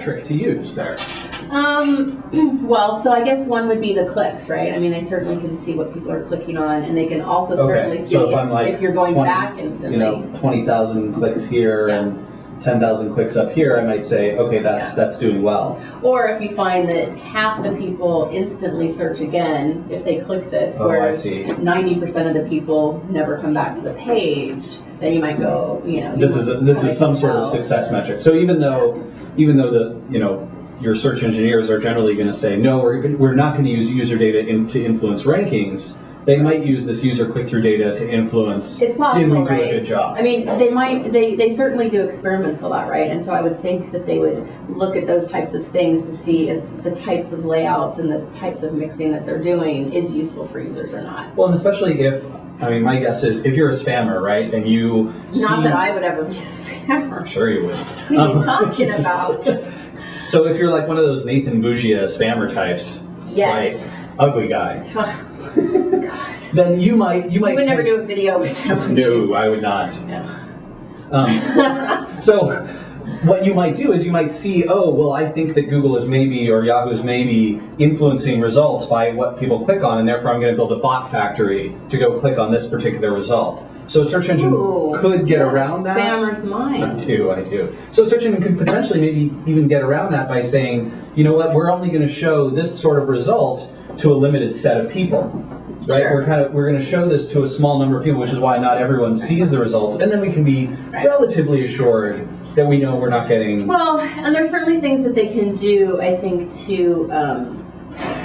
metric to use there? Well, so I guess one would be the clicks, right? I mean, they certainly can see what people are clicking on, and they can also certainly see so if, I'm like if you're going 20, back instantly. 20,000 clicks here and 10,000 clicks up here, I might say, okay, that's doing well. Or if you find that half the people instantly search again if they click this, whereas 90% of the people never come back to the page, then you might go, This is some sort of success metric. So even though the your search engineers are generally going to say, no, we're not going to use user data to influence rankings, they might use this user click-through data to influence, it's possible, did we do right? a good job? I mean, they certainly do experiments a lot, right? And so I would think that they would look at those types of things to see if the types of layouts and the types of mixing that they're doing is useful for users or not. Well, and especially if, my guess is if you're a spammer, right, and you Not that I would ever be a spammer. Sure you would. What are you talking about? So if you're like one of those Nathan Bugia spammer types, yes, right, ugly guy, then you might would never do a video with him. No, I would not. Yeah. So what you might do is you might see, oh, well, I think that Google is maybe, or Yahoo is maybe influencing results by what people click on, and therefore I'm going to build a bot factory to go click on this particular result. So a search engine could get around that. Spammer's mind. I do. So a search engine could potentially maybe even get around that by saying, you know what, we're only going to show this sort of result to a limited set of people. Right? Sure. We're going to show this to a small number of people, which is why not everyone sees the results, and then we can be relatively assured that we know we're not getting. Well, and there's certainly things that they can do, I think, to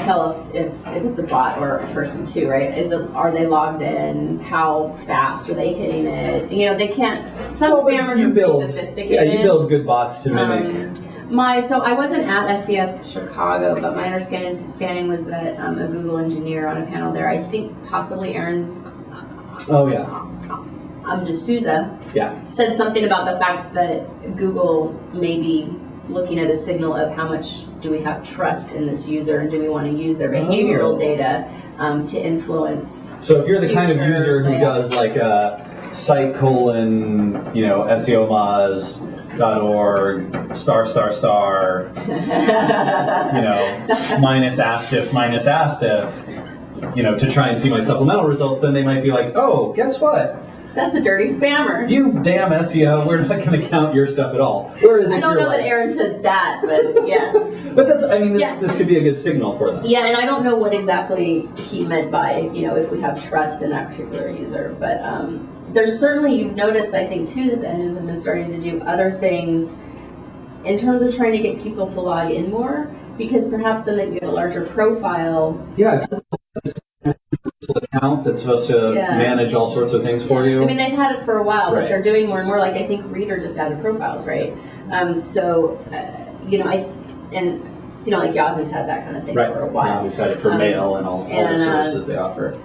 tell if it's a bot or a person too, right? Are they logged in? How fast are they hitting it? They can't. Some spammers are pretty sophisticated. Yeah, you build good bots to mimic. So I wasn't at SCS Chicago, but my understanding was that a Google engineer on a panel there, I think possibly Aaron. Oh yeah. D'Souza. Yeah. Said something about the fact that Google may be looking at a signal of how much do we have trust in this user, and do we want to use their behavioral data to influence. So if you're the kind of user who does like a site : SEOmoz.org *** minus astif to try and see my supplemental results, then they might be like, oh, guess what? That's a dirty spammer. You damn SEO, we're not going to count your stuff at all. Whereas I don't know that Aaron said that, but yes. But that's, this could be a good signal for them. Yeah, and I don't know what exactly he meant by, if we have trust in that particular user. But there's certainly, you've noticed, I think, too, that the engines have been starting to do other things in terms of trying to get people to log in more, because perhaps then they get a larger profile. Yeah. Account that's supposed to manage all sorts of things for you. I mean, they've had it for a while, but they're doing more and more. Like, I think Reader just added profiles, right? Like Yahoo's had that kind of thing for a while. Yahoo's had it for mail and all the services they offer.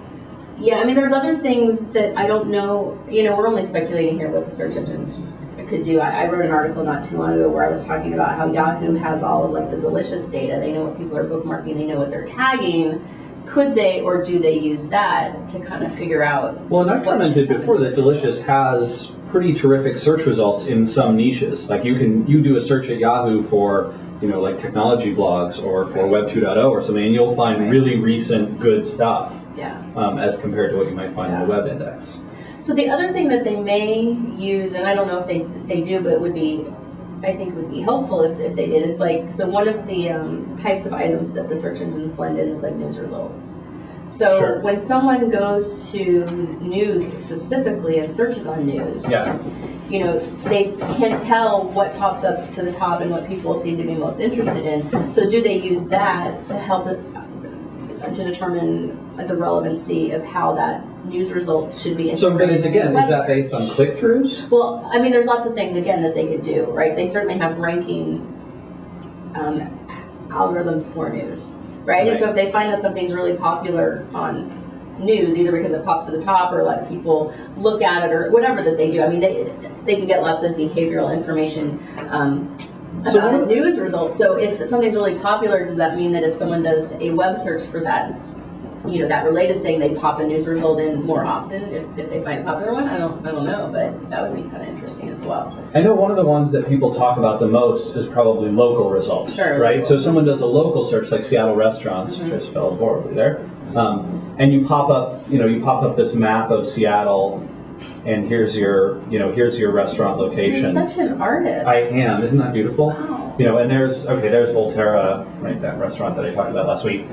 Yeah, I mean, there's other things that I don't know. We're only speculating here what the search engines could do. I wrote an article not too long ago where I was talking about how Yahoo has all of like the delicious data. They know what people are bookmarking. They know what they're tagging. Could they or do they use that to kind of figure out? Well, and I've commented before that Delicious has pretty terrific search results in some niches. Like you do a search at Yahoo for like technology blogs or for Web 2.0 or something, and you'll find really recent good stuff. Yeah. As compared to what you might find in the web index. So the other thing that they may use, and I don't know if they do, but would be helpful if they did, is like, so one of the types of items that the search engines blend in is like news results. So when someone goes to news specifically and searches on news, they can tell what pops up to the top and what people seem to be most interested in. So do they use that to help to determine the relevancy of how that news result should be integrated? So, but is that based on click-throughs? Well, I mean, there's lots of things, again, that they could do, right? They certainly have ranking algorithms for news, right? And so if they find that something's really popular on news, either because it pops to the top or a lot of people look at it or whatever that they do, I mean, they can get lots of behavioral information about news results. So if something's really popular, does that mean that if someone does a web search for that that related thing, they pop a news result in more often if they find a popular one. I don't know, but that would be kind of interesting as well. I know one of the ones that people talk about the most is probably local results, sure, right? Local. So someone does a local search like Seattle restaurants, which I spelled horribly there, and you pop up this map of Seattle, and here's your restaurant location. You're such an artist. I am. Isn't that beautiful? Wow. And there's Volterra, right? That restaurant that I talked about last week.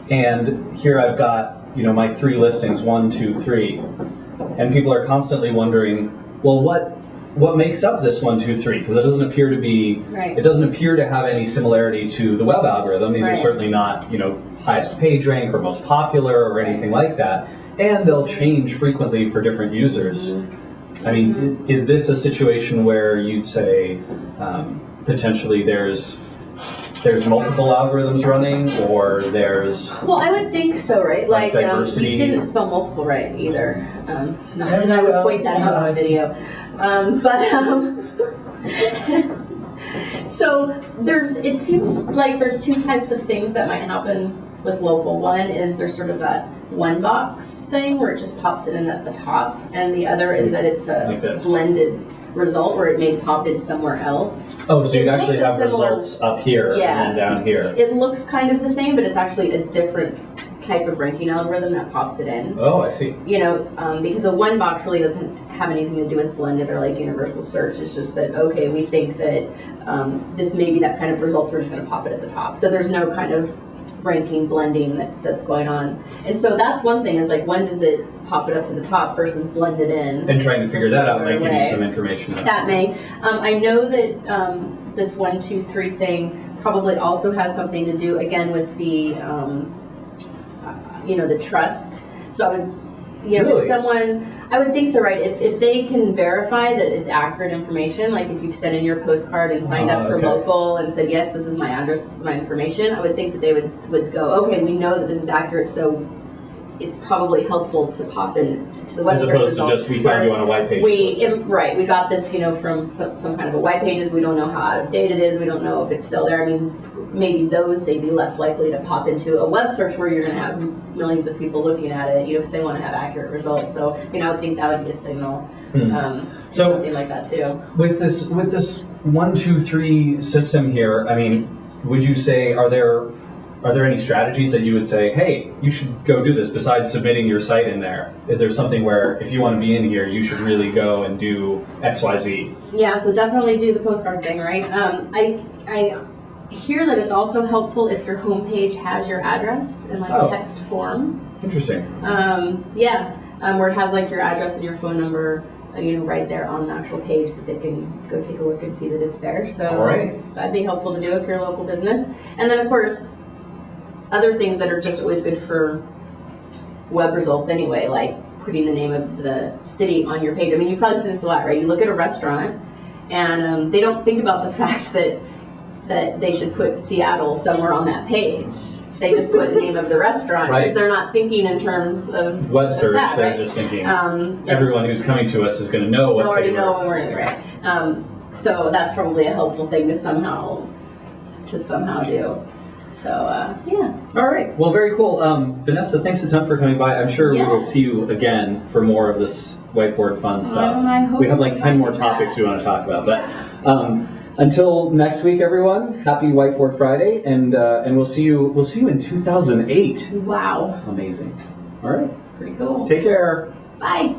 And here I've got my 3 listings, 1, 2, 3, and people are constantly wondering, well, what makes up this 1, 2, 3? Because it doesn't appear to be. Right. It doesn't appear to have any similarity to the web algorithm. These are certainly not highest page rank or most popular or anything like that. And they'll change frequently for different users. I mean, is this a situation where you'd say potentially there's multiple algorithms running, or there's... Well, I would think so, right? Like diversity. You didn't spell multiple right either. Not that I would point that out on video. So it seems like there's 2 types of things that might happen with local. One is there's sort of that one box thing where it just pops it in at the top, and the other is that it's a blended result where it may pop in somewhere else. Oh, so you actually have results up here and then down here. It looks kind of the same, but it's actually a different type of ranking algorithm that pops it in. Oh, I see. Because a one box really doesn't have anything to do with blended or like universal search. It's just that, okay, we think that this may be that kind of results, we're just going to pop it at the top. So there's no kind of ranking blending that's going on. And so that's one thing, is like, when does it pop it up to the top versus blend it in? And trying to figure that out might give you some information. That may. I know that this 1, 2, 3 thing probably also has something to do, again, with the the trust. So I would, really? if someone, I would think so, right? If they can verify that it's accurate information, like if you've sent in your postcard and signed up for local and said, yes, this is my address, this is my information, I would think that they would go, okay, we know that this is accurate, so it's probably helpful to pop in to the website. As opposed to just, we found you on a white page. Right, we got this, from some kind of a white pages. We don't know how out of date it is. We don't know if it's still there. I mean, maybe they'd be less likely to pop into a web search where you're going to have millions of people looking at it, because they want to have accurate results. So, I would think that would be a signal. So something like that too. With this 1, 2, 3 system here, I mean, would you say, are there any strategies that you would say, hey, you should go do this besides submitting your site in there? Is there something where, if you want to be in here, you should really go and do X, Y, Z? Yeah, so definitely do the postcard thing, right? I hear that it's also helpful if your homepage has your address in text form. Interesting. Where it has like your address and your phone number, right there on the actual page, that they can go take a look and see that it's there. So that'd be helpful to do if you're a local business. And then, of course, other things that are just always good for web results anyway, like putting the name of the city on your page. I mean, you've probably seen this a lot, right? You look at a restaurant, and they don't think about the fact that they should put Seattle somewhere on that page. They just put the name of the restaurant, because they're not thinking in terms of web search. That, they're right? just thinking everyone who's coming to us is going to know what city we're in. Know when we're in, right? So that's probably a helpful thing to somehow do. So, All right. Well, very cool. Vanessa, thanks a ton for coming by. I'm sure we will see you again for more of this whiteboard fun stuff. We have like 10 more topics we want to talk about. But until next week, everyone, happy Whiteboard Friday, and we'll see you in 2008. Wow. Amazing. All right. Pretty cool. Take care. Bye.